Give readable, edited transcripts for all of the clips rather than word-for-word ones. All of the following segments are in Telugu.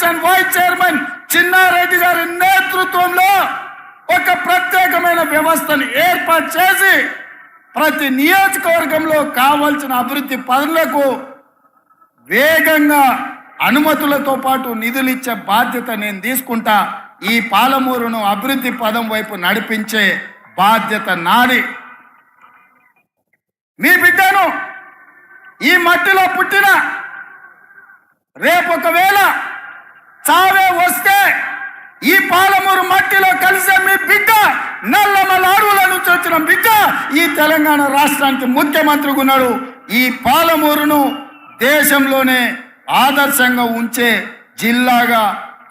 కార్పొరేషన్ వైస్ చైర్మన్ చిన్నారెడ్డి గారి నేతృత్వంలో ఒక ప్రత్యేకమైన వ్యవస్థను ఏర్పాటు చేసి ప్రతి నియోజకవర్గంలో కావాల్సిన అభివృద్ధి పనులకు వేగంగా అనుమతులతో పాటు నిధులు ఇచ్చే బాధ్యత నేను తీసుకుంటా. ఈ పాలమూరును అభివృద్ధి పదం వైపు నడిపించే బాధ్యత నాది. మీ బిడ్డను ఈ మట్టిలో పుట్టిన రేపు ఒకవేళ చావే వస్తే ఈ పాలమూరు మట్టిలో కలిసే మీ బిడ్డ నల్లమల అడవుల నుంచి వచ్చిన బిడ్డ ఈ తెలంగాణ రాష్ట్రానికి ముఖ్యమంత్రిగా ఉన్నాడు. ఈ పాలమూరును దేశంలోనే ఆదర్శంగా ఉంచే జిల్లాగా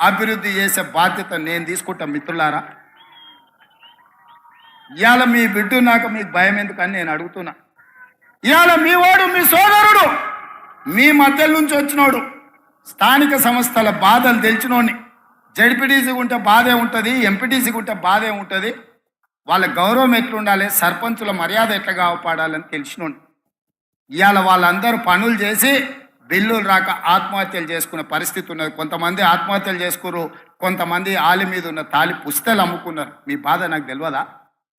అభివృద్ధి చేసే బాధ్యత నేను తీసుకుంటా. మిత్రులారా, ఇవాళ మీ బిడ్డ నాకు మీకు భయం ఎందుకని నేను అడుగుతున్నా. ఇవాళ మీ వాడు మీ సోదరుడు మీ మధ్య నుంచి వచ్చినోడు, స్థానిక సంస్థల బాధలు తెలిసినోడిని. జడ్పీటీసీకి ఉంటే బాధే ఉంటుంది, ఎంపీటీసీకి ఉంటే బాధే ఉంటుంది. వాళ్ళ గౌరవం ఎట్లుండాలి, సర్పంచుల మర్యాద ఎట్లా కాపాడాలని తెలిసినోడిని. ఇవాళ వాళ్ళందరూ పనులు చేసి బిల్లులు రాక ఆత్మహత్యలు చేసుకునే పరిస్థితి ఉన్నది. కొంతమంది ఆత్మహత్యలు చేసుకున్నారు, కొంతమంది ఆలి మీద ఉన్న తాలి పుస్తలు అమ్ముకున్నారు. మీ బాధ నాకు తెలియదా?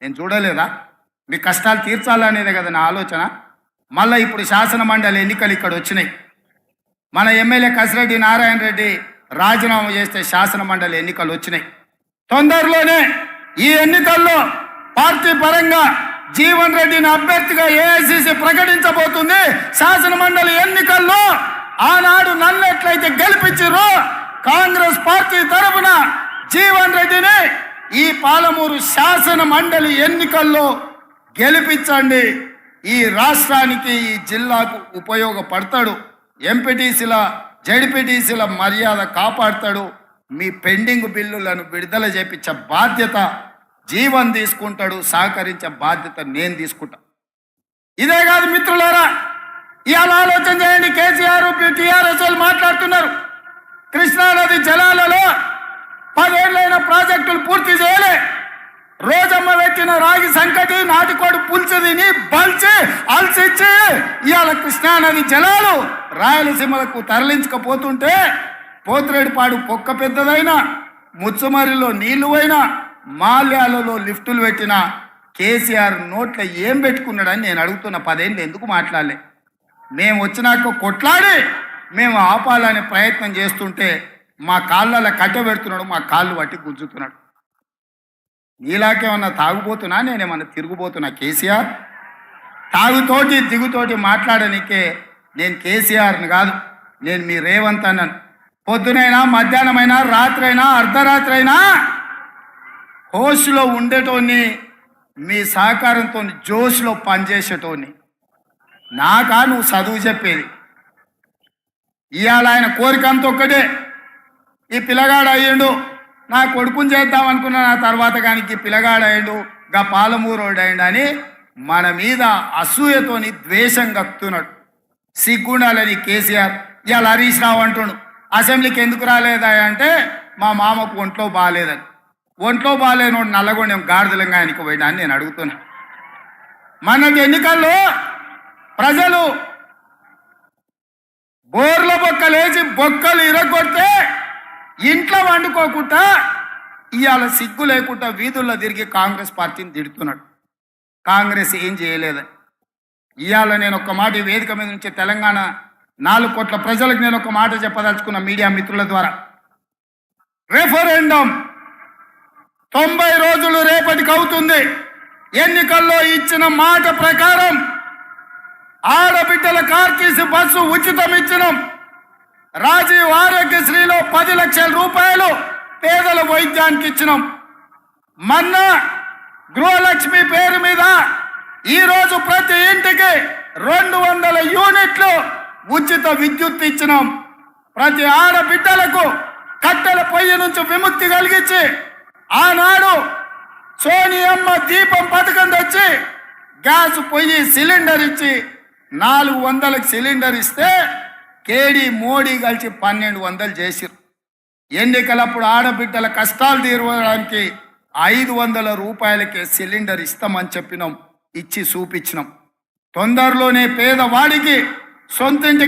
నేను చూడలేదా? మీ కష్టాలు తీర్చాలనేదే కదా నా ఆలోచన. మళ్ళీ ఇప్పుడు శాసన మండలి ఎన్నికలు ఇక్కడ వచ్చినాయి. మన ఎమ్మెల్యే కసిరెడ్డి నారాయణ రెడ్డి రాజీనామా చేస్తే శాసన మండలి ఎన్నికలు వచ్చినాయి. తొందరలోనే ఈ ఎన్నికల్లో పార్టీ పరంగా జీవన్ రెడ్డిని అభ్యర్థిగా ఏఐసిసి ప్రకటించబోతుంది. శాసన మండలి ఎన్నికల్లో ఆనాడు నన్ను ఎట్లయితే గెలిపించారో కాంగ్రెస్ పార్టీ తరఫున జీవన్ రెడ్డిని ఈ పాలమూరు శాసన మండలి ఎన్నికల్లో గెలిపించండి. ఈ రాష్ట్రానికి ఈ జిల్లాకు ఉపయోగపడతాడు. ఎంపీటీసీల జడ్పీటీసీల మర్యాద కాపాడతాడు. మీ పెండింగ్ బిల్లులను విడుదల చేపించే బాధ్యత జీవన్ తీసుకుంటాడు. సహకరించే బాధ్యత నేను తీసుకుంటా. ఇదే కాదు మిత్రులారా, ఇవాళ ఆలోచన చేయండి. కేసీఆర్ టీఆర్ఎస్ వాళ్ళు మాట్లాడుతున్నారు, కృష్ణానది జలాలలో 10 ఏళ్ళైన ప్రాజెక్టులు పూర్తి చేయలే. రోజమ్మ పెట్టిన రాగి సంకటి నాటికోడు పులుసు తిని బల్చి అల్సిచ్చి ఇవాళ కృష్ణానది జలాలు రాయలసీమలకు తరలించకపోతుంటే పోతిరెడ్డిపాడు పొక్క పెద్దదైనా, ముచ్చుమరిలో నీళ్లు పోయినా, మాల్యాలలో లిఫ్టులు పెట్టిన కేసీఆర్ నోట్లో ఏం పెట్టుకున్నాడని నేను అడుగుతున్న. 10 ఏళ్ళు ఎందుకు మాట్లాడలే? మేము వచ్చినాక కొట్లాడి మేము ఆపాలనే ప్రయత్నం చేస్తుంటే మా కాళ్ళలో కట్టె పెడుతున్నాడు, మా కాళ్ళు పట్టి గుంజుతున్నాడు. నీలాకేమన్నా తాగుపోతున్నా, నేనేమన్నా తిరుగుపోతున్నా? కేసీఆర్ తాగుతోటి దిగుతోటి మాట్లాడనికే నేను కేసీఆర్ని కాదు, నేను మీ రేవంత్ అన్నాను. పొద్దునైనా మధ్యాహ్నమైనా రాత్రైనా అర్ధరాత్రి అయినా హోస్లో ఉండేటోని, మీ సహకారంతో జోష్లో పనిచేసేటోని. నాకా నువ్వు చదువు చెప్పేది? ఇవాళ ఆయన కోరిక అంత ఒక్కటే, ఈ పిల్లగాడు అయ్యిండు, నా కొడుకుని చేద్దాం అనుకున్నా, నా తర్వాత కానీ పిల్లగాడు అయ్యిండు, గా పాలమూరోడు అయ్యిండు అని మన మీద అసూయతోని ద్వేషం కక్కుతున్నాడు. సిగ్గుండాలని కేసీఆర్. ఇవాళ హరీష్ రావు అంటుండు, అసెంబ్లీకి ఎందుకు రాలేదా అంటే మా మామకు ఒంట్లో బాగాలేదని. ఒంట్లో బాగాలేనోడు నల్లగొండెం గాడిదలంగా ఆయనకు పోయినా అని నేను అడుగుతున్నా. మనకి ఎన్నికల్లో ప్రజలు బోర్ల బొక్కలేసి బొక్కలు ఇరగొడితే ఇంట్లో వండుకోకుండా ఇవాళ సిగ్గు లేకుండా వీధుల్లో తిరిగి కాంగ్రెస్ పార్టీని తిడుతున్నాడు. కాంగ్రెస్ ఏం చేయలేదని. ఇవాళ నేను ఒక మాట ఈ వేదిక మీద నుంచి తెలంగాణ 4 కోట్ల ప్రజలకు నేను ఒక మాట చెప్పదలుచుకున్న మీడియా మిత్రుల ద్వారా. రెఫరెండం 90 రోజులు రేపటికి అవుతుంది. ఎన్నికల్లో ఇచ్చిన మాట ప్రకారం ఆడబిడ్డల కార్టీసీ బస్సు ఉచితం ఇచ్చినాం. రాజీవ్ ఆరోగ్యశ్రీలో 10 లక్షల రూపాయలు పేదల వైద్యానికి ఇచ్చినాం. మొన్న గృహలక్ష్మి పేరు మీద ఈరోజు ప్రతి ఇంటికి 200 యూనిట్లు ఉచిత విద్యుత్ ఇచ్చినాం. ప్రతి ఆడబిడ్డలకు కట్టెల పొయ్యి నుంచి విముక్తి కలిగించి ఆనాడు సోనియమ్మ దీపం పథకం తెచ్చి గ్యాస్ పొయ్యి సిలిండర్ ఇచ్చి 400కి సిలిండర్ ఇస్తే కేడీ మోడీ కలిసి 1200 చేసిరు. ఎన్నికలప్పుడు ఆడబిడ్డల కష్టాలు తీర్చడానికి 500 రూపాయలకే సిలిండర్ ఇస్తామని చెప్పినాం, ఇచ్చి చూపించినాం. తొందరలోనే పేదవాడికి సొంతింటి